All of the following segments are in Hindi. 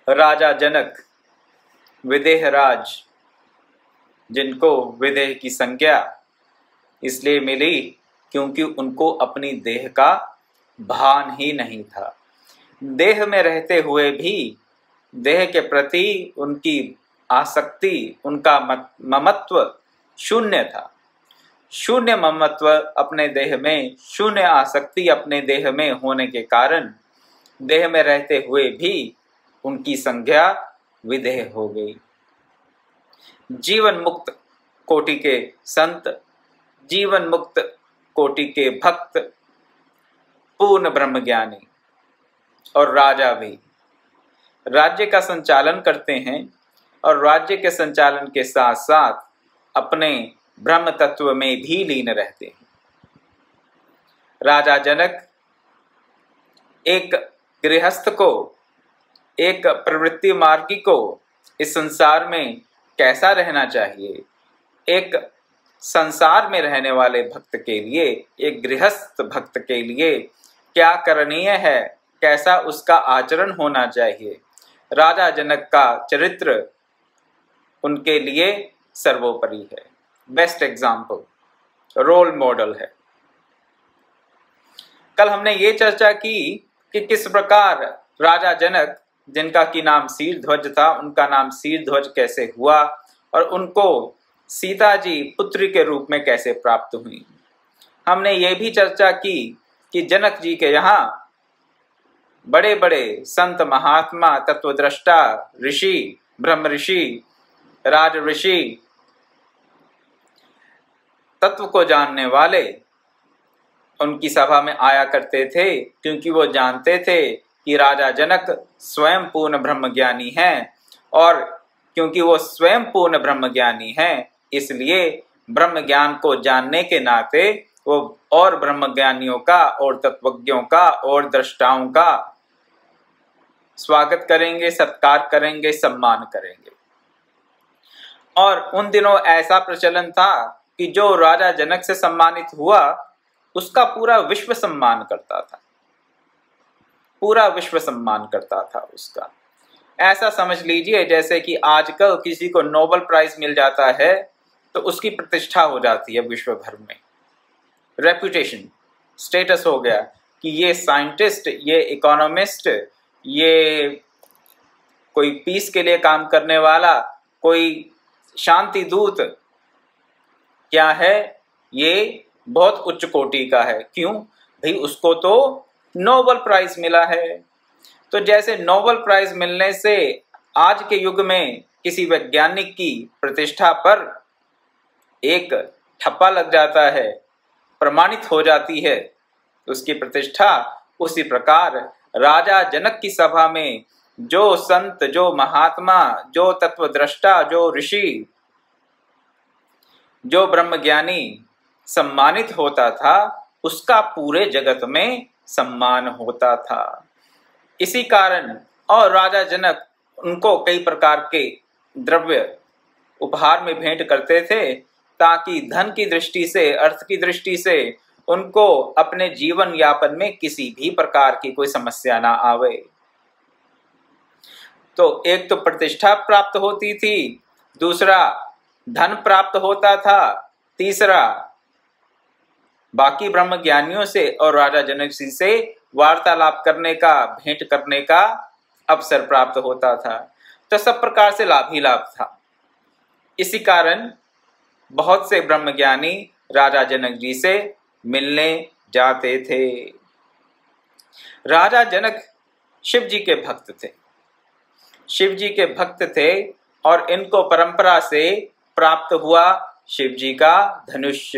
राजा जनक विदेह राज, जिनको विदेह की संज्ञा इसलिए मिली क्योंकि उनको अपनी देह का भान ही नहीं था। देह में रहते हुए भी देह के प्रति उनकी आसक्ति, उनका ममत्व शून्य था। शून्य ममत्व अपने देह में, शून्य आसक्ति अपने देह में होने के कारण देह में रहते हुए भी उनकी संज्ञा विदेह हो गई। जीवन मुक्त कोटि के संत, जीवन मुक्त कोटि के भक्त, पूर्ण ब्रह्मज्ञानी और राजा भी राज्य का संचालन करते हैं और राज्य के संचालन के साथ साथ अपने ब्रह्म तत्व में भी लीन रहते हैं। राजा जनक एक गृहस्थ को, एक प्रवृत्ति मार्गी को इस संसार में कैसा रहना चाहिए, एक संसार में रहने वाले भक्त के लिए, एक गृहस्थ भक्त के लिए क्या करणीय है, कैसा उसका आचरण होना चाहिए, राजा जनक का चरित्र उनके लिए सर्वोपरि है, बेस्ट एग्जाम्पल, रोल मॉडल है। कल हमने ये चर्चा की कि किस प्रकार राजा जनक, जिनका की नाम शीरध्वज था, उनका नाम शीरध्वज कैसे हुआ और उनको सीता जी पुत्री के रूप में कैसे प्राप्त हुई। हमने ये भी चर्चा की कि जनक जी के यहाँ बड़े बड़े संत, महात्मा, तत्वद्रष्टा, ऋषि, ब्रह्म ऋषि, राज ऋषि, तत्व को जानने वाले उनकी सभा में आया करते थे, क्योंकि वो जानते थे कि राजा जनक स्वयं पूर्ण ब्रह्मज्ञानी हैं और क्योंकि वो स्वयं पूर्ण ब्रह्मज्ञानी हैं, इसलिए ब्रह्म ज्ञान को जानने के नाते वो और ब्रह्मज्ञानियों का और तत्वज्ञों का और दृष्टाओं का स्वागत करेंगे, सत्कार करेंगे, सम्मान करेंगे। और उन दिनों ऐसा प्रचलन था कि जो राजा जनक से सम्मानित हुआ उसका पूरा विश्व सम्मान करता था, पूरा विश्व सम्मान करता था उसका। ऐसा समझ लीजिए जैसे कि आजकल किसी को नोबेल प्राइज मिल जाता है तो उसकी प्रतिष्ठा हो जाती है विश्व भर में, रेपुटेशन, स्टेटस हो गया कि ये साइंटिस्ट, ये इकोनॉमिस्ट, ये कोई पीस के लिए काम करने वाला, कोई शांति दूत क्या है, ये बहुत उच्च कोटि का है। क्यों भाई? उसको तो नोबेल प्राइज मिला है। तो जैसे नोबेल प्राइज मिलने से आज के युग में किसी वैज्ञानिक की प्रतिष्ठा पर एक ठप्पा लग जाता है, प्रमाणित हो जाती है उसकी प्रतिष्ठा, उसी प्रकार राजा जनक की सभा में जो संत, जो महात्मा, जो तत्वद्रष्टा, जो ऋषि, जो ब्रह्मज्ञानी सम्मानित होता था उसका पूरे जगत में सम्मान होता था। इसी कारण और राजा जनक उनको कई प्रकार के द्रव्य उपहार में भेंट करते थे ताकि धन की दृष्टि से, अर्थ की दृष्टि से उनको अपने जीवन यापन में किसी भी प्रकार की कोई समस्या ना आवे। तो एक तो प्रतिष्ठा प्राप्त होती थी, दूसरा धन प्राप्त होता था, तीसरा बाकी ब्रह्म ज्ञानियों से और राजा जनक जी से वार्तालाप करने का, भेंट करने का अवसर प्राप्त होता था। तो सब प्रकार से लाभ ही लाभ था। इसी कारण बहुत से ब्रह्मज्ञानी राजा जनक जी से मिलने जाते थे। राजा जनक शिव जी के भक्त थे, शिव जी के भक्त थे और इनको परंपरा से प्राप्त हुआ शिव जी का धनुष,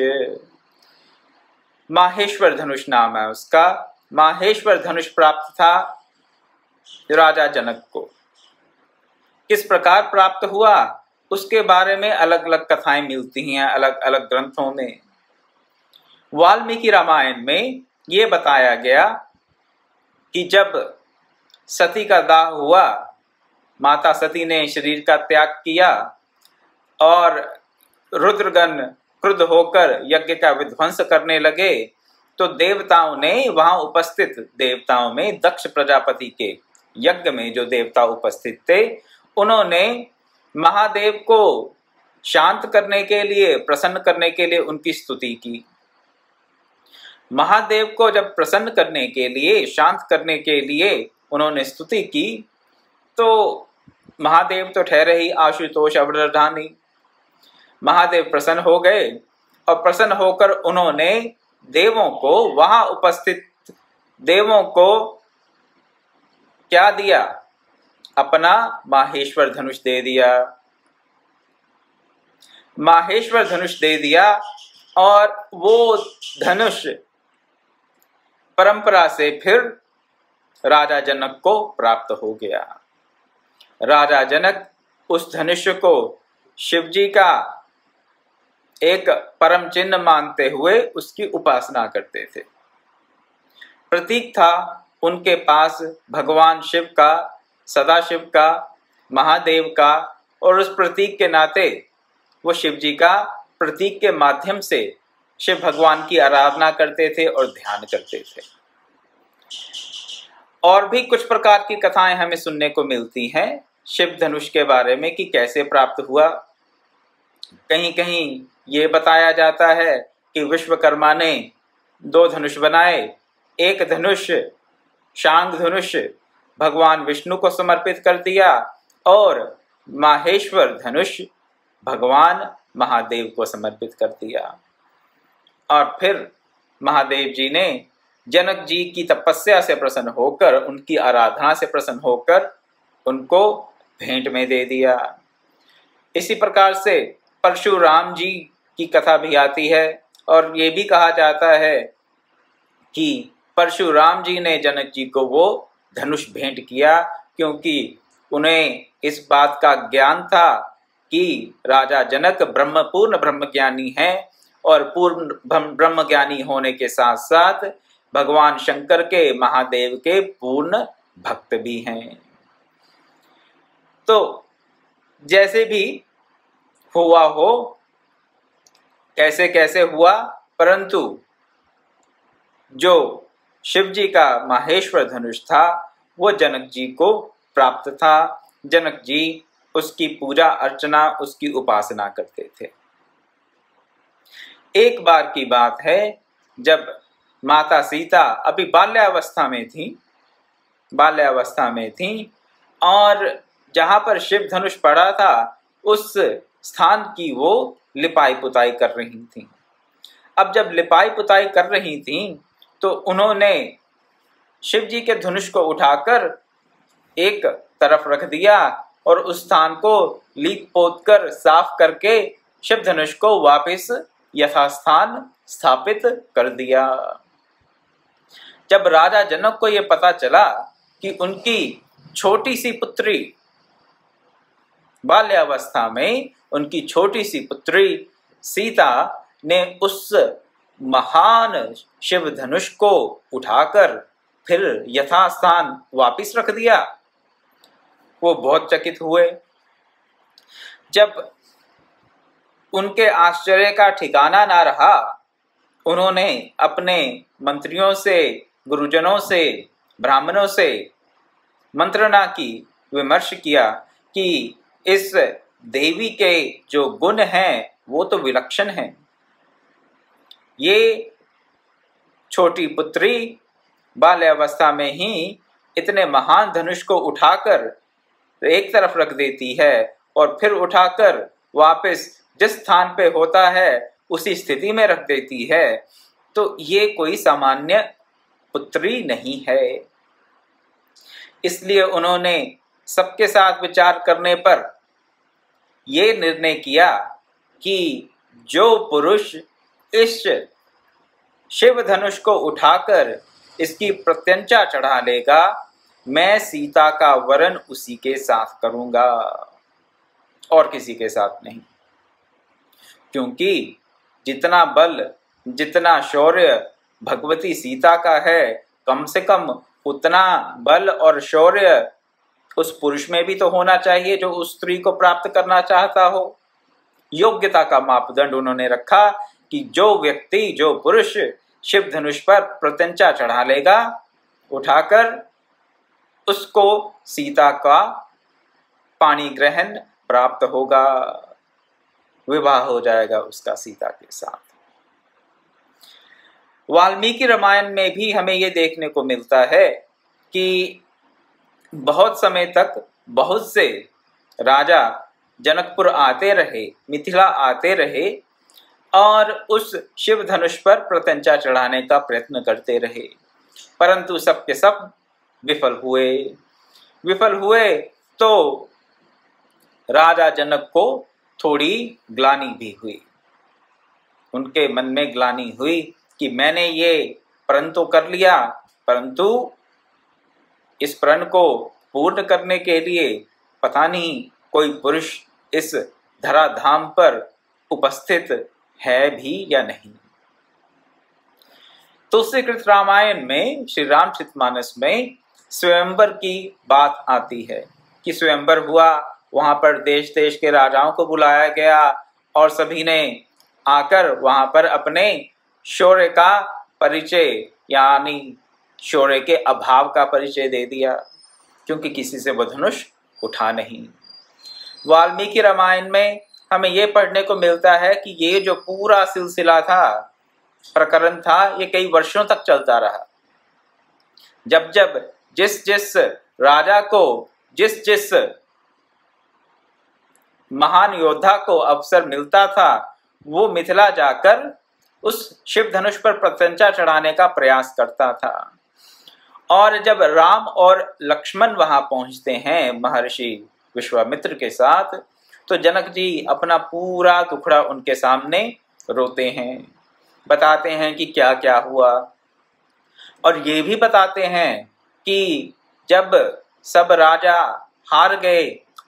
माहेश्वर धनुष नाम है उसका। माहेश्वर धनुष प्राप्त था राजा जनक को। किस प्रकार प्राप्त हुआ उसके बारे में अलग अलग कथाएं मिलती हैं अलग अलग ग्रंथों में। वाल्मीकि रामायण में ये बताया गया कि जब सती का दाह हुआ, माता सती ने शरीर का त्याग किया और रुद्रगण क्रुद्ध होकर यज्ञ का विध्वंस करने लगे, तो देवताओं ने, वहां उपस्थित देवताओं में दक्ष प्रजापति के यज्ञ में जो देवता उपस्थित थे उन्होंने महादेव को शांत करने के लिए, प्रसन्न करने के लिए उनकी स्तुति की। महादेव को जब प्रसन्न करने के लिए, शांत करने के लिए उन्होंने स्तुति की तो महादेव तो ठहरे ही आशुतोष अवधानी। महादेव प्रसन्न हो गए और प्रसन्न होकर उन्होंने देवों को, वहां उपस्थित देवों को क्या दिया? अपना माहेश्वर धनुष दे दिया। माहेश्वर धनुष दे दिया और वो धनुष परंपरा से फिर राजा जनक को प्राप्त हो गया। राजा जनक उस धनुष को शिवजी का एक परम चिन्ह मानते हुए उसकी उपासना करते थे। प्रतीक था उनके पास भगवान शिव का, सदाशिव का, महादेव का, और उस प्रतीक के नाते वो शिवजी का प्रतीक के माध्यम से शिव भगवान की आराधना करते थे और ध्यान करते थे। और भी कुछ प्रकार की कथाएं हमें सुनने को मिलती हैं शिव धनुष के बारे में कि कैसे प्राप्त हुआ। कहीं कहीं ये बताया जाता है कि विश्वकर्मा ने 2 धनुष बनाए। एक धनुष, शांग धनुष, भगवान विष्णु को समर्पित कर दिया और माहेश्वर धनुष भगवान महादेव को समर्पित कर दिया। और फिर महादेव जी ने जनक जी की तपस्या से प्रसन्न होकर, उनकी आराधना से प्रसन्न होकर उनको भेंट में दे दिया। इसी प्रकार से परशुराम जी की कथा भी आती है और ये भी कहा जाता है कि परशुराम जी ने जनक जी को वो धनुष भेंट किया क्योंकि उन्हें इस बात का ज्ञान था कि राजा जनक पूर्ण ब्रह्मज्ञानी हैं और पूर्ण ब्रह्मज्ञानी होने के साथ साथ भगवान शंकर के, महादेव के पूर्ण भक्त भी हैं। तो जैसे भी हुआ हो, कैसे कैसे हुआ, परंतु जो शिव जी का माहेश्वर धनुष था वो जनक जी को प्राप्त था। जनक जी उसकी पूजा अर्चना, उसकी उपासना करते थे। एक बार की बात है जब माता सीता अभी बाल्यावस्था में थी और जहां पर शिव धनुष पड़ा था उस स्थान की वो लिपाई पुताई कर रही थी। अब जब लिपाई पुताई कर रही थी तो उन्होंने शिव जी के धनुष को उठाकर एक तरफ रख दिया और उस स्थान को लीप पोत कर साफ करके शिव धनुष को वापस यथास्थान स्थापित कर दिया। जब राजा जनक को यह पता चला कि उनकी छोटी सी पुत्री, बाल्यावस्था में उनकी छोटी सी पुत्री सीता ने उस महान शिव धनुष को उठाकर फिर यथास्थान वापिस रख दिया, वो बहुत चकित हुए। जब उनके आश्चर्य का ठिकाना ना रहा, उन्होंने अपने मंत्रियों से, गुरुजनों से, ब्राह्मणों से मंत्रणा की, विमर्श किया कि इस देवी के जो गुण हैं वो तो विलक्षण हैं। ये छोटी पुत्री बाल्यावस्था में ही इतने महान धनुष को उठाकर एक तरफ रख देती है और फिर उठाकर वापस जिस स्थान पे होता है उसी स्थिति में रख देती है, तो ये कोई सामान्य पुत्री नहीं है। इसलिए उन्होंने सबके साथ विचार करने पर ये निर्णय किया कि जो पुरुष इस शिव धनुष को उठाकर इसकी प्रत्यंचा चढ़ा लेगा, मैं सीता का वरण उसी के साथ करूंगा और किसी के साथ नहीं। क्योंकि जितना बल, जितना शौर्य भगवती सीता का है, कम से कम उतना बल और शौर्य उस पुरुष में भी तो होना चाहिए जो उस स्त्री को प्राप्त करना चाहता हो। योग्यता का मापदंड उन्होंने रखा कि जो व्यक्ति, जो पुरुष शिव धनुष पर प्रत्यंचा चढ़ा लेगा, उठाकर उसको सीता का पाणी ग्रहण प्राप्त होगा, विवाह हो जाएगा उसका सीता के साथ। वाल्मीकि रामायण में भी हमें ये देखने को मिलता है कि बहुत समय तक बहुत से राजा जनकपुर आते रहे, मिथिला आते रहे और उस शिव धनुष पर प्रत्यंचा चढ़ाने का प्रयत्न करते रहे, परंतु सब के सब विफल हुए। तो राजा जनक को थोड़ी ग्लानि भी हुई, उनके मन में ग्लानि हुई कि मैंने ये प्रण तो कर लिया, परंतु इस प्रण को पूर्ण करने के लिए पता नहीं कोई पुरुष इस धराधाम पर उपस्थित है भी या नहीं। तुलसीकृत रामायण में श्री रामचरितमानस में स्वयंवर की बात आती है कि स्वयंवर हुआ, वहां पर देश देश के राजाओं को बुलाया गया और सभी ने आकर वहां पर अपने शौर्य का परिचय यानी शौर्य के अभाव का परिचय दे दिया, क्योंकि किसी से वह धनुष उठा नहीं। वाल्मीकि रामायण में हमें यह पढ़ने को मिलता है कि ये जो पूरा सिलसिला था, प्रकरण था, ये कई वर्षों तक चलता रहा। जब जब जिस राजा को जिस महान योद्धा को अवसर मिलता था, वो मिथिला जाकर उस शिव धनुष पर प्रत्यंचा चढ़ाने का प्रयास करता था। और जब राम और लक्ष्मण वहां पहुंचते हैं महर्षि विश्वामित्र के साथ, तो जनक जी अपना पूरा दुखड़ा उनके सामने रोते हैं, बताते हैं कि क्या क्या हुआ, और ये भी बताते हैं कि जब सब राजा हार गए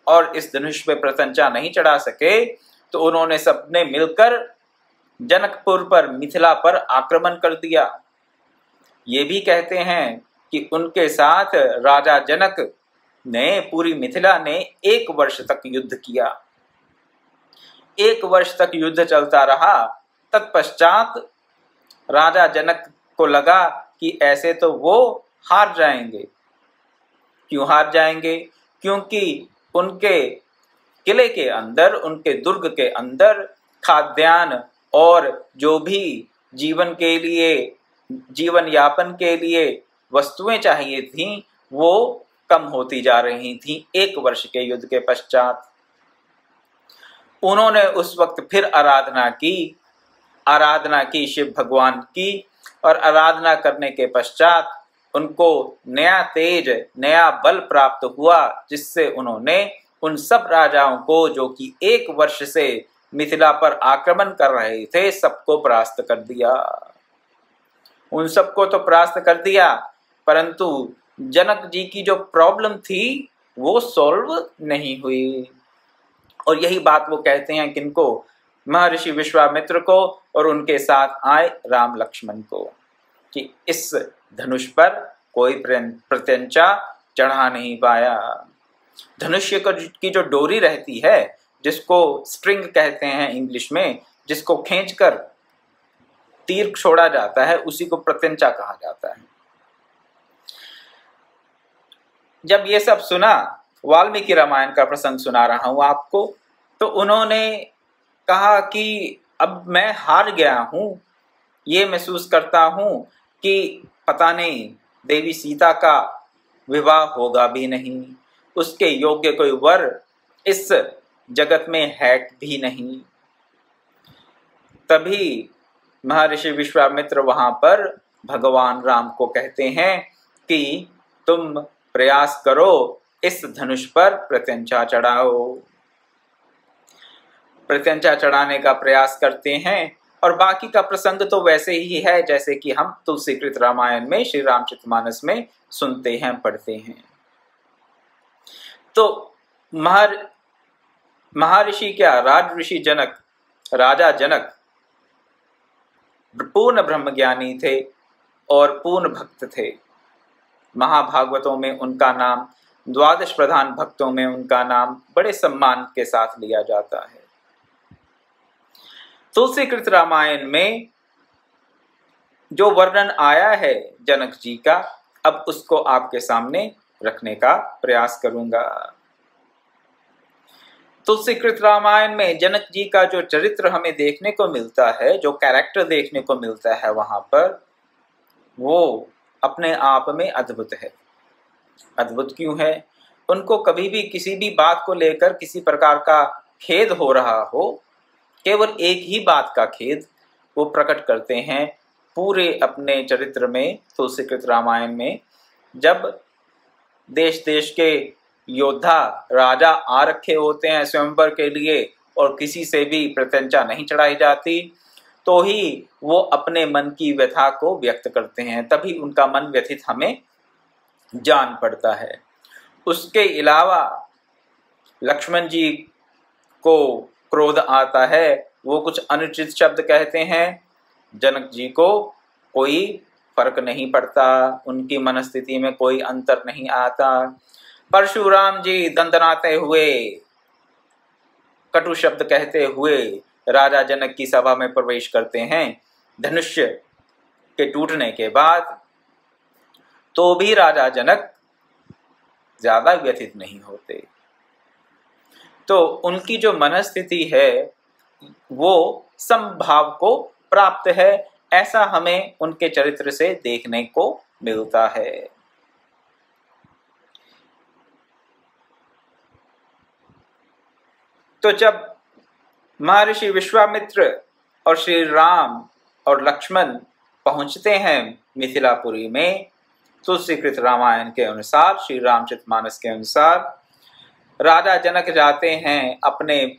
और इस धनुष पे प्रत्यंचा नहीं चढ़ा सके, तो उन्होंने सबने मिलकर जनकपुर पर, मिथिला पर आक्रमण कर दिया। ये भी कहते हैं कि उनके साथ राजा जनक ने, पूरी मिथिला ने 1 वर्ष तक युद्ध किया। 1 वर्ष तक युद्ध चलता रहा। तत्पश्चात राजा जनक को लगा कि ऐसे तो वो हार जाएंगे। क्यों हार जाएंगे? क्योंकि उनके किले के अंदर, उनके दुर्ग के अंदर खाद्यान्न और जो भी जीवन यापन के लिए वस्तुएं चाहिए थीं, वो कम होती जा रही थीं। 1 वर्ष के युद्ध के पश्चात उन्होंने उस वक्त फिर आराधना की शिव भगवान की, और आराधना करने के पश्चात उनको नया तेज, नया बल प्राप्त हुआ, जिससे उन्होंने उन सब राजाओं को जो कि 1 वर्ष से मिथिला पर आक्रमण कर रहे थे, सबको परास्त कर दिया। उन सबको तो परास्त कर दिया, परंतु जनक जी की जो प्रॉब्लम थी वो सॉल्व नहीं हुई। और यही बात वो कहते हैं किनको? महर्षि विश्वामित्र को और उनके साथ आए राम लक्ष्मण को, कि इस धनुष पर कोई प्रत्यंचा चढ़ा नहीं पाया। धनुष्य की जो डोरी रहती है, जिसको स्ट्रिंग कहते हैं इंग्लिश में, जिसको खींचकर तीर छोड़ा जाता है, उसी को प्रत्यंचा कहा जाता है। जब ये सब सुना, वाल्मीकि रामायण का प्रसंग सुना रहा हूं आपको, तो उन्होंने कहा कि अब मैं हार गया हूं, ये महसूस करता हूं कि पता नहीं देवी सीता का विवाह होगा भी नहीं, उसके योग्य कोई वर इस जगत में है भी नहीं। तभी महर्षि विश्वामित्र वहां पर भगवान राम को कहते हैं कि तुम प्रयास करो, इस धनुष पर प्रत्यंचा चढ़ाओ। प्रत्यंचा चढ़ाने का प्रयास करते हैं, और बाकी का प्रसंग तो वैसे ही है जैसे कि हम तुलसीकृत रामायण में, श्री रामचरितमानस में सुनते हैं, पढ़ते हैं। तो महर्षि क्या, राजऋषि जनक, राजा जनक पूर्ण ब्रह्मज्ञानी थे और पूर्ण भक्त थे। महाभागवतों में उनका नाम, 12 प्रधान भक्तों में उनका नाम बड़े सम्मान के साथ लिया जाता है। तुलसीकृत रामायण में जो वर्णन आया है जनक जी का, अब उसको आपके सामने रखने का प्रयास करूंगा। तुलसीकृत रामायण में जनक जी का जो चरित्र हमें देखने को मिलता है, जो कैरेक्टर देखने को मिलता है वहां पर, वो अपने आप में अद्भुत है। अद्भुत क्यों है? उनको कभी भी किसी भी बात को लेकर किसी प्रकार का खेद हो रहा हो, केवल एक ही बात का खेद वो प्रकट करते हैं पूरे अपने चरित्र में, तुलसीकृत रामायण में। जब देश देश के योद्धा राजा आ रखे होते हैं स्वयंवर के लिए और किसी से भी प्रत्यंचा नहीं चढ़ाई जाती, तो ही वो अपने मन की व्यथा को व्यक्त करते हैं, तभी उनका मन व्यथित हमें जान पड़ता है। उसके अलावा लक्ष्मण जी को क्रोध आता है, वो कुछ अनुचित शब्द कहते हैं, जनक जी को कोई फर्क नहीं पड़ता, उनकी मनस्थिति में कोई अंतर नहीं आता। परशुराम जी दंदनाते हुए, कटु शब्द कहते हुए राजा जनक की सभा में प्रवेश करते हैं धनुष्य के टूटने के बाद, तो भी राजा जनक ज्यादा व्यथित नहीं होते। तो उनकी जो मनस्थिति है वो समभाव को प्राप्त है, ऐसा हमें उनके चरित्र से देखने को मिलता है। तो जब महर्षि विश्वामित्र और श्री राम और लक्ष्मण पहुंचते हैं मिथिलापुरी में, तुलसीकृत रामायण के अनुसार, श्री रामचरितमानस के अनुसार, राजा जनक जाते हैं अपने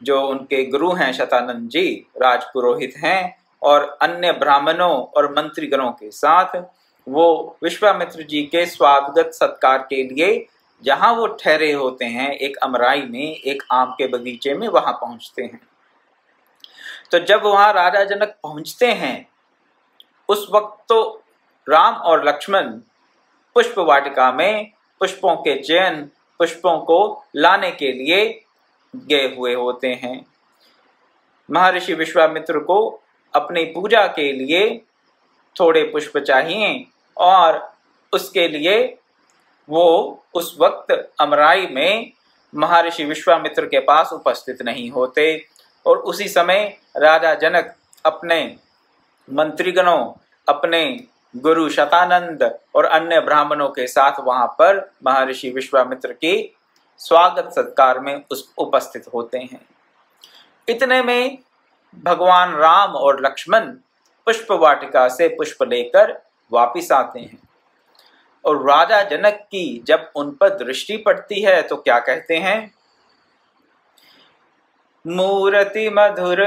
जो उनके गुरु हैं शतानंद जी, राजपुरोहित हैं, और अन्य ब्राह्मणों और मंत्रीगणों के साथ वो विश्वामित्र जी के स्वागत सत्कार के लिए जहां वो ठहरे होते हैं, एक अमराई में, एक आम के बगीचे में, वहां पहुंचते हैं। तो जब वहां राजा जनक पहुंचते हैं, उस वक्त तो राम और लक्ष्मण पुष्प वाटिका में पुष्पों के चयन, पुष्पों को लाने के लिए गए हुए होते हैं। महर्षि विश्वामित्र को अपनी पूजा के लिए थोड़े पुष्प चाहिए और उसके लिए वो उस वक्त अमराई में महर्षि विश्वामित्र के पास उपस्थित नहीं होते, और उसी समय राजा जनक अपने मंत्रीगणों, अपने गुरु शतानंद और अन्य ब्राह्मणों के साथ वहां पर महर्षि विश्वामित्र के स्वागत सत्कार में उपस्थित होते हैं। इतने में भगवान राम और लक्ष्मण पुष्प वाटिका से पुष्प लेकर वापिस आते हैं, और राजा जनक की जब उन पर दृष्टि पड़ती है तो क्या कहते हैं? मूर्ति मधुर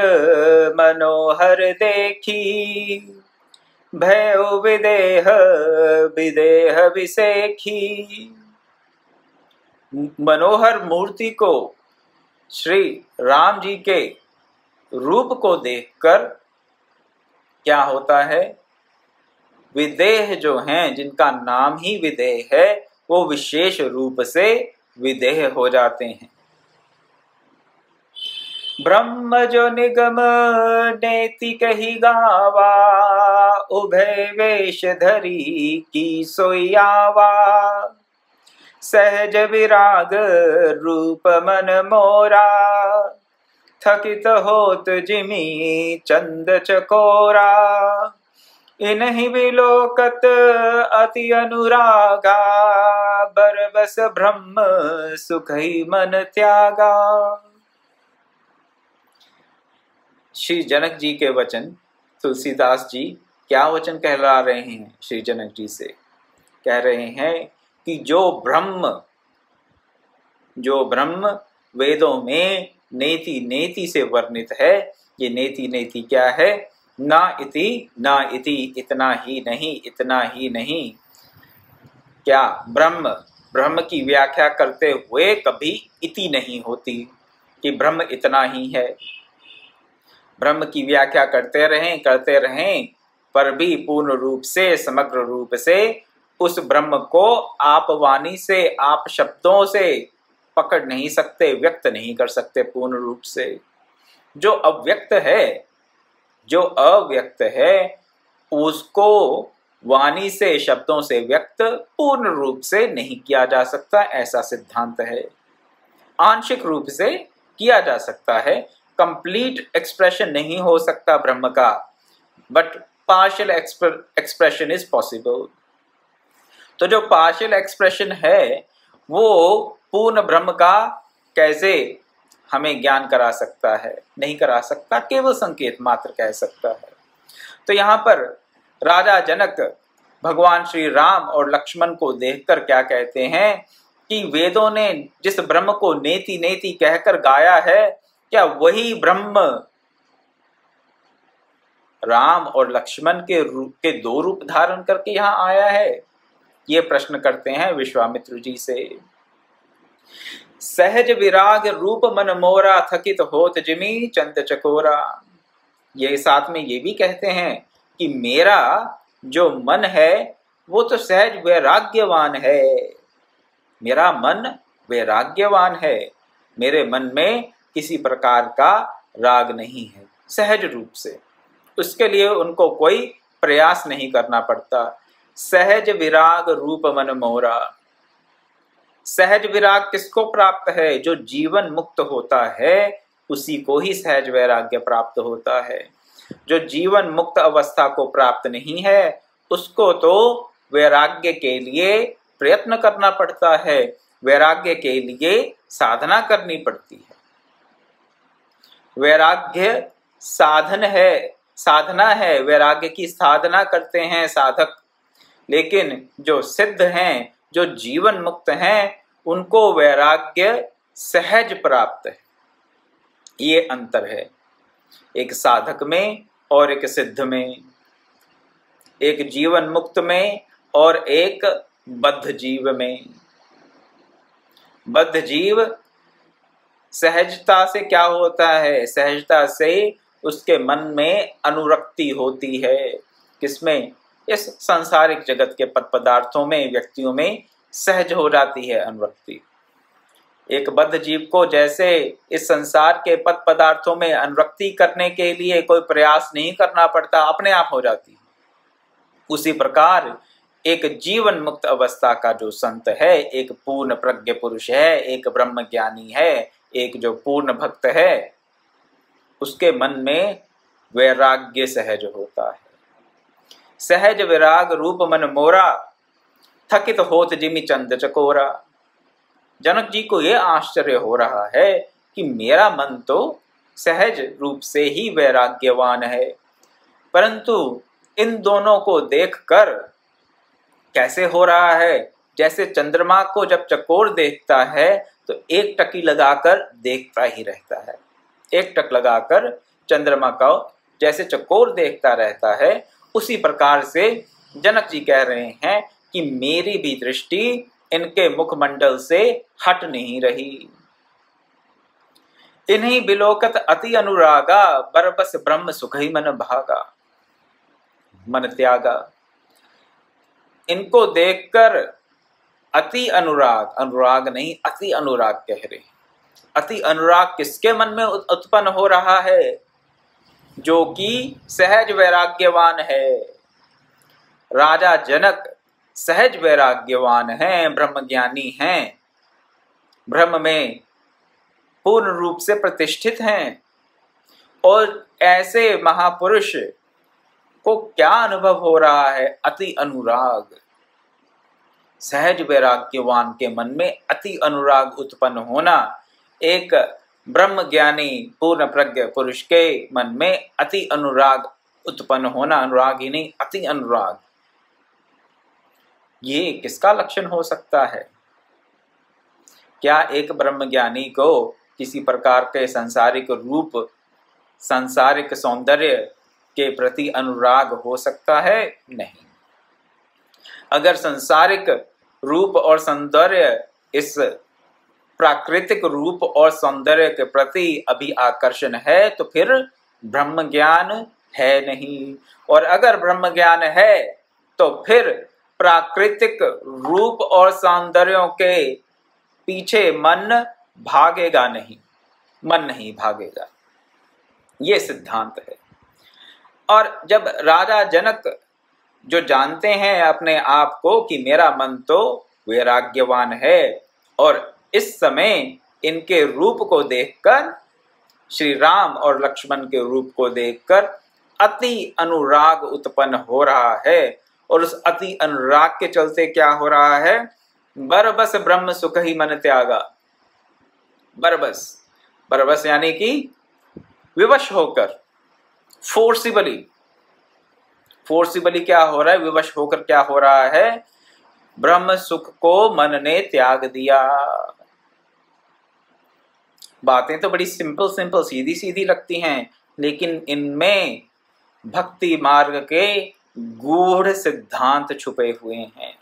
मनोहर देखी, भयउ विदेह विदेह विसेखी। मनोहर मूर्ति को, श्री राम जी के रूप को देखकर क्या होता है? विदेह जो हैं, जिनका नाम ही विदेह है, वो विशेष रूप से विदेह हो जाते हैं। ब्रह्म जो निगम नेति कही गावा, उभय वेश धरी की सोयावा। सहज विराग रूप मन मोरा, थकित होत जिमी चंद चकोरा। इन्हीं विलोकत अति अनुरागा, बरबस ब्रह्म सुख ही मन त्यागा। श्री जनक जी के वचन, तुलसीदास जी क्या वचन कहला रहे हैं श्री जनक जी से? कह रहे हैं कि जो ब्रह्म वेदों में नेति नेति से वर्णित है, ये नेति नेति क्या है? ना इति, इतना ही नहीं, इतना ही नहीं। क्या ब्रह्म की व्याख्या करते हुए कभी इति नहीं होती कि ब्रह्म इतना ही है। ब्रह्म की व्याख्या करते रहें पर भी पूर्ण रूप से, समग्र रूप से उस ब्रह्म को आप वाणी से, आप शब्दों से पकड़ नहीं सकते, व्यक्त नहीं कर सकते पूर्ण रूप से। जो अव्यक्त है, जो अव्यक्त है, उसको वाणी से, शब्दों से व्यक्त पूर्ण रूप से नहीं किया जा सकता, ऐसा सिद्धांत है। आंशिक रूप से किया जा सकता है, कंप्लीट एक्सप्रेशन नहीं हो सकता ब्रह्म का, but partial expression is possible. तो जो पार्शियल एक्सप्रेशन है वो पूर्ण ब्रह्म का कैसे हमें ज्ञान करा सकता है? नहीं करा सकता, केवल संकेत मात्र कह सकता है। तो यहाँ पर राजा जनक भगवान श्री राम और लक्ष्मण को देखकर क्या कहते हैं कि वेदों ने जिस ब्रह्म को नेति नेति कहकर गाया है, क्या वही ब्रह्म राम और लक्ष्मण के दो रूप धारण करके यहाँ आया है? ये प्रश्न करते हैं विश्वामित्र जी से। सहज विराग रूप मन मोरा, थकित होत जिमी चंद चकोरा। ये साथ में ये भी कहते हैं कि मेरा जो मन है वो तो सहज वैराग्यवान है, मेरा मन वैराग्यवान है, मेरे मन में किसी प्रकार का राग नहीं है, सहज रूप से। उसके लिए उनको कोई प्रयास नहीं करना पड़ता। सहज विराग रूप मन मोरा। सहज विराग किसको प्राप्त है? जो जीवन मुक्त होता है उसी को ही सहज वैराग्य प्राप्त होता है। जो जीवन मुक्त अवस्था को प्राप्त नहीं है उसको तो वैराग्य के लिए प्रयत्न करना पड़ता है, वैराग्य के लिए साधना करनी पड़ती है। वैराग्य साधन है, साधना है, वैराग्य की साधना करते हैं साधक। लेकिन जो सिद्ध हैं, जो जीवन मुक्त हैं, उनको वैराग्य सहज प्राप्त है। ये अंतर है एक साधक में और एक सिद्ध में, एक जीवन मुक्त में और एक बद्ध जीव में। बद्ध जीव सहजता से क्या होता है? सहजता से उसके मन में अनुरक्ति होती है। किसमें? इस सांसारिक जगत के पद पदार्थों में, व्यक्तियों में सहज हो जाती है अनुरक्ति। एक बद्ध जीव को जैसे इस संसार के पद पदार्थों में अनुरक्ति करने के लिए कोई प्रयास नहीं करना पड़ता, अपने आप हो जाती है, उसी प्रकार एक जीवन मुक्त अवस्था का जो संत है, एक पूर्ण प्रज्ञ पुरुष है, एक ब्रह्म ज्ञानी है, एक जो पूर्ण भक्त है, उसके मन में वैराग्य सहज होता है। सहज विराग रूप मन मोरा, थकित होत जिमि चंद चकोरा। जनक जी को यह आश्चर्य हो रहा है कि मेरा मन तो सहज रूप से ही वैराग्यवान है, परंतु इन दोनों को देखकर कैसे हो रहा है? जैसे चंद्रमा को जब चकोर देखता है तो एक टकी लगाकर देखता ही रहता है, एक टक लगाकर चंद्रमा का जैसे चकोर देखता रहता है, उसी प्रकार से जनक जी कह रहे हैं कि मेरी भी दृष्टि इनके मुखमंडल से हट नहीं रही। इन्हीं बिलोकत अति अनुरागा, बरबस ब्रह्म सुखई मन भागा। मन त्यागा। इनको देखकर अति अनुराग, अनुराग नहीं अति अनुराग कह रहे। अति अनुराग किसके मन में उत्पन्न हो रहा है? जो कि सहज वैराग्यवान है। राजा जनक सहज वैराग्यवान हैं, ब्रह्मज्ञानी हैं, ब्रह्म में पूर्ण रूप से प्रतिष्ठित हैं, और ऐसे महापुरुष को क्या अनुभव हो रहा है? अति अनुराग। सहज वैराग्यवान के मन में अति अनुराग उत्पन्न होना, एक ब्रह्म ज्ञानी पूर्ण प्रज्ञ पुरुष के मन में अति अनुराग उत्पन्न होना, अनुराग ही नहीं अति अनुराग, ये किसका लक्षण हो सकता है? क्या एक ब्रह्मज्ञानी को किसी प्रकार के सांसारिक रूप, सांसारिक सौंदर्य के प्रति अनुराग हो सकता है? नहीं। अगर सांसारिक रूप और सौंदर्य, इस प्राकृतिक रूप और सौंदर्य के प्रति अभी आकर्षण है तो फिर ब्रह्म ज्ञान है नहीं, और अगर ब्रह्म ज्ञान है तो फिर प्राकृतिक रूप और सौंदर्यों के पीछे मन भागेगा नहीं, मन नहीं भागेगा। ये सिद्धांत है। और जब राजा जनक जो जानते हैं अपने आप को कि मेरा मन तो वैराग्यवान है, और इस समय इनके रूप को देखकर, श्री राम और लक्ष्मण के रूप को देखकर अति अनुराग उत्पन्न हो रहा है। और उस अति अनुराग के चलते क्या हो रहा है? बरबस ब्रह्म सुख ही मन त्यागा। बरबस, बरबस यानी कि विवश होकर, फोर्सिबली क्या हो रहा है? विवश होकर क्या हो रहा है? ब्रह्म सुख को मन ने त्याग दिया। बातें तो बड़ी सिंपल सीधी सीधी लगती हैं, लेकिन इनमें भक्ति मार्ग के गूढ़ सिद्धांत छुपे हुए हैं।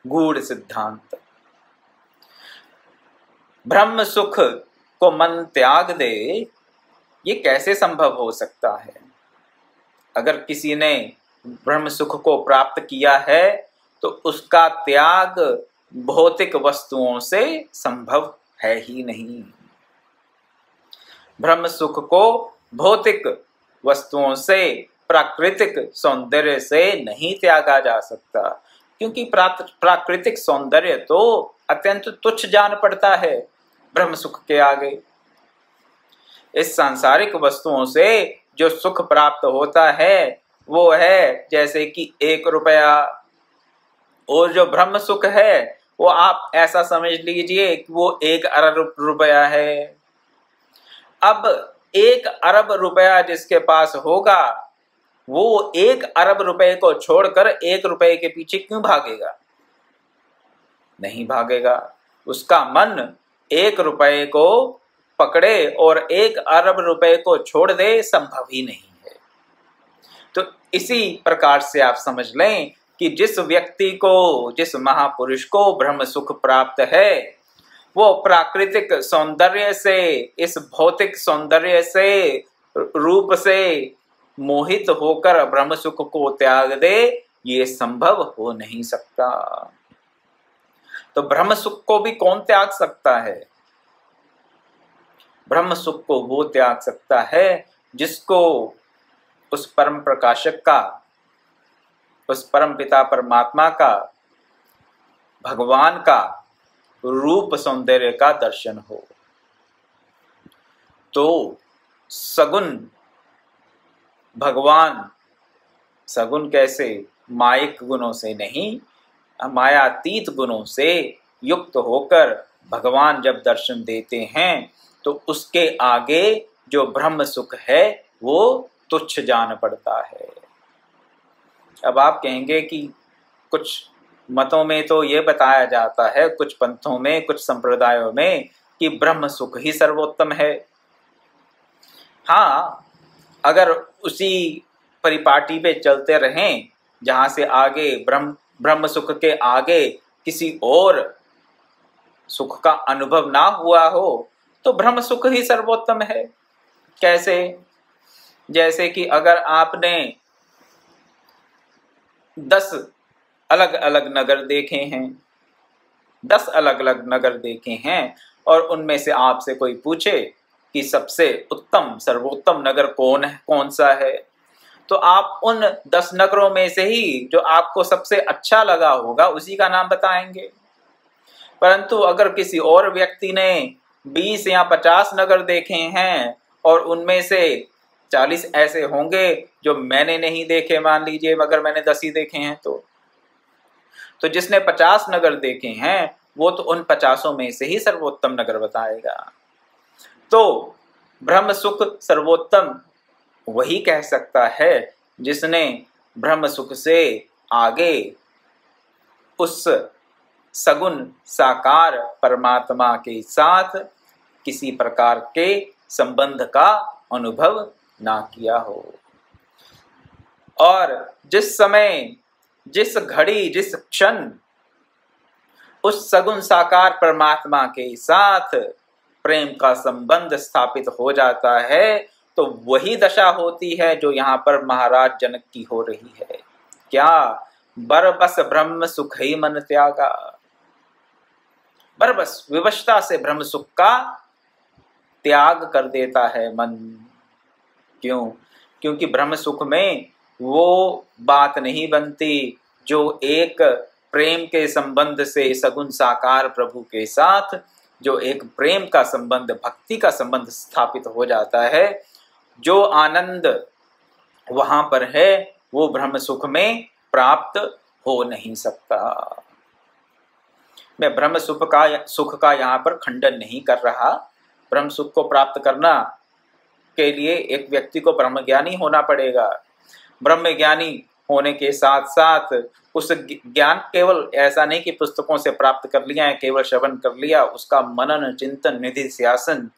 गूढ़ सिद्धांत। ब्रह्म सुख को मन त्याग दे, ये कैसे संभव हो सकता है? अगर किसी ने ब्रह्म सुख को प्राप्त किया है तो उसका त्याग भौतिक वस्तुओं से संभव है ही नहीं। ब्रह्म सुख को भौतिक वस्तुओं से, प्राकृतिक सौंदर्य से नहीं त्यागा जा सकता, क्योंकि प्राकृतिक सौंदर्य तो अत्यंत तुच्छ जान पड़ता है ब्रह्म सुख के आगे। इस सांसारिक वस्तुओं से जो सुख प्राप्त होता है वो है जैसे कि 1 रुपया, और जो ब्रह्म सुख है वो आप ऐसा समझ लीजिए कि वो 1 अरब रुपया है। अब 1 अरब रुपया जिसके पास होगा वो 1 अरब रुपए को छोड़कर 1 रुपए के पीछे क्यों भागेगा? नहीं भागेगा। उसका मन 1 रुपए को पकड़े और 1 अरब रुपए को छोड़ दे, संभव ही नहीं है। तो इसी प्रकार से आप समझ लें कि जिस व्यक्ति को, जिस महापुरुष को ब्रह्म सुख प्राप्त है, वो प्राकृतिक सौंदर्य से, इस भौतिक सौंदर्य से, रूप से मोहित होकर ब्रह्म सुख को त्याग दे, ये संभव हो नहीं सकता। तो ब्रह्म सुख को भी कौन त्याग सकता है? ब्रह्म सुख को वो त्याग सकता है जिसको उस परम प्रकाशक का, उस परम पिता परमात्मा का, भगवान का रूप सौंदर्य का दर्शन हो। तो सगुण भगवान, सगुण कैसे? मायिक गुणों से नहीं, मायातीत गुणों से युक्त होकर भगवान जब दर्शन देते हैं तो उसके आगे जो ब्रह्म सुख है वो तुच्छ जान पड़ता है। अब आप कहेंगे कि कुछ मतों में तो ये बताया जाता है, कुछ पंथों में, कुछ संप्रदायों में, कि ब्रह्म सुख ही सर्वोत्तम है। हाँ, अगर उसी परिपाटी पे चलते रहें जहां से आगे ब्रह्म सुख के आगे किसी और सुख का अनुभव ना हुआ हो तो ब्रह्म सुख ही सर्वोत्तम है। कैसे? जैसे कि अगर आपने 10 अलग अलग नगर देखे हैं, 10 अलग अलग नगर देखे हैं, और उनमें से आपसे कोई पूछे कि सबसे उत्तम, सर्वोत्तम नगर कौन सा है, तो आप उन 10 नगरों में से ही जो आपको सबसे अच्छा लगा होगा उसी का नाम बताएंगे। परंतु अगर किसी और व्यक्ति ने 20 या 50 नगर देखे हैं और उनमें से 40 ऐसे होंगे जो मैंने नहीं देखे, मान लीजिए अगर मैंने 10 ही देखे हैं, तो जिसने 50 नगर देखे हैं वो तो उन 50 में से ही सर्वोत्तम नगर बताएगा। तो ब्रह्म सुख सर्वोत्तम वही कह सकता है जिसने ब्रह्म सुख से आगे उस सगुण साकार परमात्मा के साथ किसी प्रकार के संबंध का अनुभव ना किया हो। और जिस समय, जिस घड़ी, जिस क्षण उस सगुण साकार परमात्मा के साथ प्रेम का संबंध स्थापित हो जाता है तो वही दशा होती है जो यहाँ पर महाराज जनक की हो रही है। क्या? बरबस ब्रह्म सुख ही मन त्यागा। बरबस विवशता से ब्रह्म सुख का त्याग कर देता है मन। क्यों? क्योंकि ब्रह्म सुख में वो बात नहीं बनती जो एक प्रेम के संबंध से सगुण साकार प्रभु के साथ जो एक प्रेम का संबंध, भक्ति का संबंध स्थापित हो जाता है, जो आनंद वहां पर है वो ब्रह्म सुख में प्राप्त हो नहीं सकता। मैं ब्रह्म सुख का यहाँ पर खंडन नहीं कर रहा। ब्रह्म सुख को प्राप्त करना के लिए एक व्यक्ति को ब्रह्मज्ञानी होना पड़ेगा। ब्रह्मज्ञानी होने के साथ साथ उस ज्ञान केवल ऐसा नहीं कि पुस्तकों से प्राप्त कर लिया है, केवल श्रवण कर लिया, उसका मनन चिंतन निधिध्यासन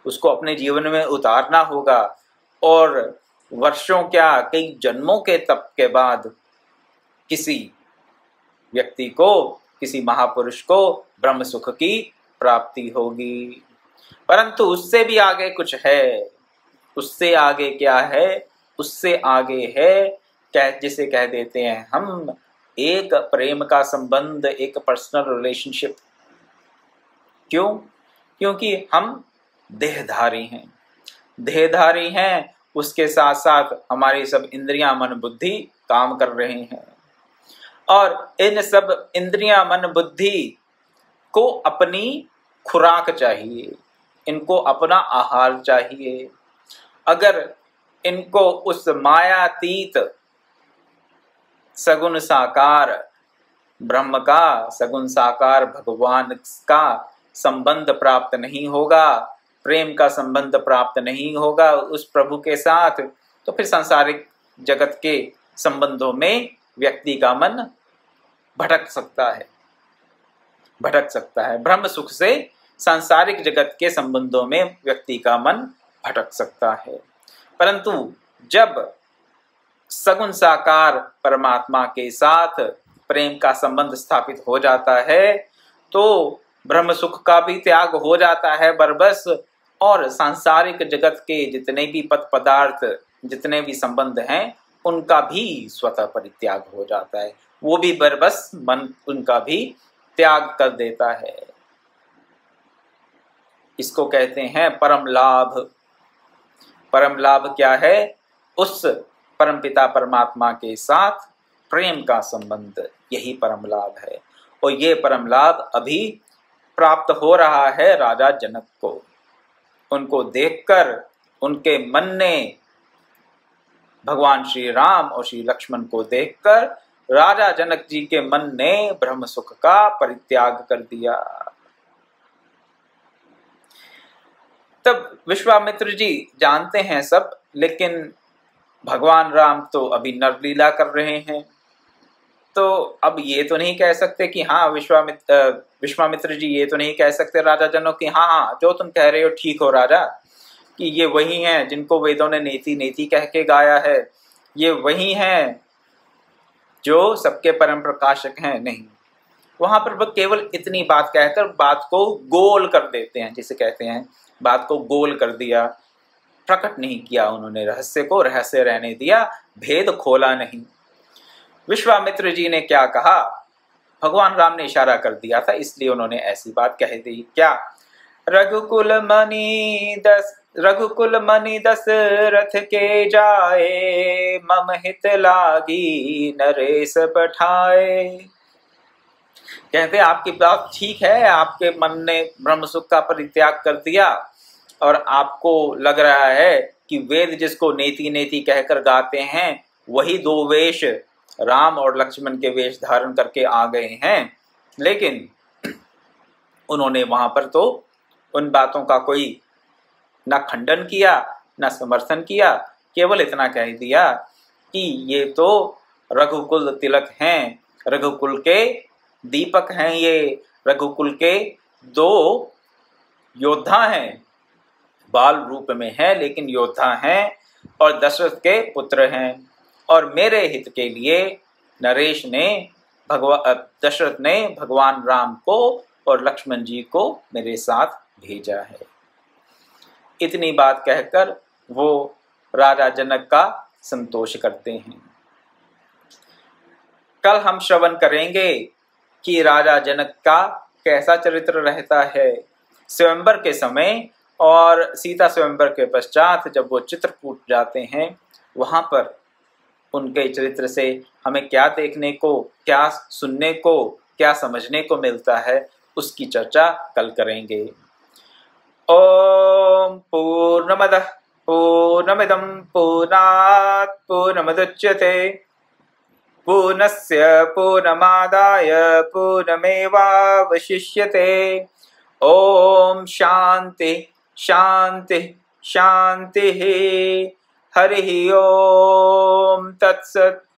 उसको अपने जीवन में उतारना होगा। और वर्षों क्या कई जन्मों के तप के बाद किसी व्यक्ति को, किसी महापुरुष को ब्रह्म सुख की प्राप्ति होगी। परंतु उससे भी आगे कुछ है। उससे आगे क्या है? उससे आगे है जिसे कह देते हैं हम एक प्रेम का संबंध, एक पर्सनल रिलेशनशिप। क्यों? क्योंकि हम देहधारी हैं। देहधारी हैं, उसके साथ साथ हमारी सब इंद्रियां मन बुद्धि काम कर रहे हैं और इन सब इंद्रियां मन बुद्धि को अपनी खुराक चाहिए, इनको अपना आहार चाहिए। अगर इनको उस मायातीत सगुण साकार ब्रह्म का, सगुण साकार भगवान का संबंध प्राप्त नहीं होगा, प्रेम का संबंध प्राप्त नहीं होगा उस प्रभु के साथ, तो फिर सांसारिक जगत के संबंधों में व्यक्ति का मन भटक सकता है, भटक सकता है। ब्रह्म सुख से सांसारिक जगत के संबंधों में व्यक्ति का मन भटक सकता है। परंतु जब सगुण साकार परमात्मा के साथ प्रेम का संबंध स्थापित हो जाता है तो ब्रह्म सुख का भी त्याग हो जाता है बरबस, और सांसारिक जगत के जितने भी पद पदार्थ, जितने भी संबंध हैं उनका भी स्वतः परित्याग हो जाता है। वो भी बरबस मन उनका भी त्याग कर देता है। इसको कहते हैं परम लाभ। परम लाभ क्या है? उस परमपिता परमात्मा के साथ प्रेम का संबंध, यही परम लाभ है। और ये परम लाभ अभी प्राप्त हो रहा है राजा जनक को। उनको देखकर उनके मन ने, भगवान श्री राम और श्री लक्ष्मण को देखकर राजा जनक जी के मन ने ब्रह्म सुख का परित्याग कर दिया। तब विश्वामित्र जी जानते हैं सब, लेकिन भगवान राम तो अभी नरलीला कर रहे हैं, तो अब ये तो नहीं कह सकते कि हाँ विश्वामित्र जी ये तो नहीं कह सकते राजा जनक कि हाँ जो तुम कह रहे हो ठीक हो राजा, कि ये वही हैं जिनको वेदों ने नेति नेति कह के गाया है, ये वही हैं जो सबके परम प्रकाशक हैं। नहीं, वहां पर वो केवल इतनी बात कहकर बात को गोल कर देते हैं, जिसे कहते हैं बात को गोल कर दिया, प्रकट नहीं किया उन्होंने, रहस्य को रहस्य रहने दिया, भेद खोला नहीं। विश्वामित्र जी ने क्या कहा? भगवान राम ने इशारा कर दिया था, इसलिए उन्होंने ऐसी बात कह दी। क्या? रघुकुल मणि दशरथ के जाए, मम हित लागी नरेश पठाए। कहते आपकी बात ठीक है, आपके मन ने ब्रह्म सुख का परित्याग कर दिया और आपको लग रहा है कि वेद जिसको नेति नेति कहकर गाते हैं वही दो वेश राम और लक्ष्मण के वेश धारण करके आ गए हैं, लेकिन उन्होंने वहां पर तो उन बातों का कोई ना खंडन किया ना समर्थन किया, केवल इतना कह दिया कि ये तो रघुकुल तिलक हैं, रघुकुल के दीपक हैं, ये रघुकुल के दो योद्धा हैं, बाल रूप में है लेकिन योद्धा हैं और दशरथ के पुत्र हैं, और मेरे हित के लिए नरेश ने दशरथ ने भगवान राम को और लक्ष्मण जी को मेरे साथ भेजा है। इतनी बात कहकर वो राजा जनक का संतोष करते हैं। कल हम श्रवण करेंगे कि राजा जनक का कैसा चरित्र रहता है स्वयंवर के समय और सीता स्वयंवर के पश्चात जब वो चित्रकूट जाते हैं, वहां पर उनके चरित्र से हमें क्या देखने को, क्या सुनने को, क्या समझने को मिलता है, उसकी चर्चा कल करेंगे। ओम पूर्णमदः पूर्णमिदं पूर्णात् पूर्णमुदच्यते पूर्णस्य पूर्णमादाय पूर्णमेवावशिष्यते। ओम शांति शांति शांति। हरि ओम तत्सत्।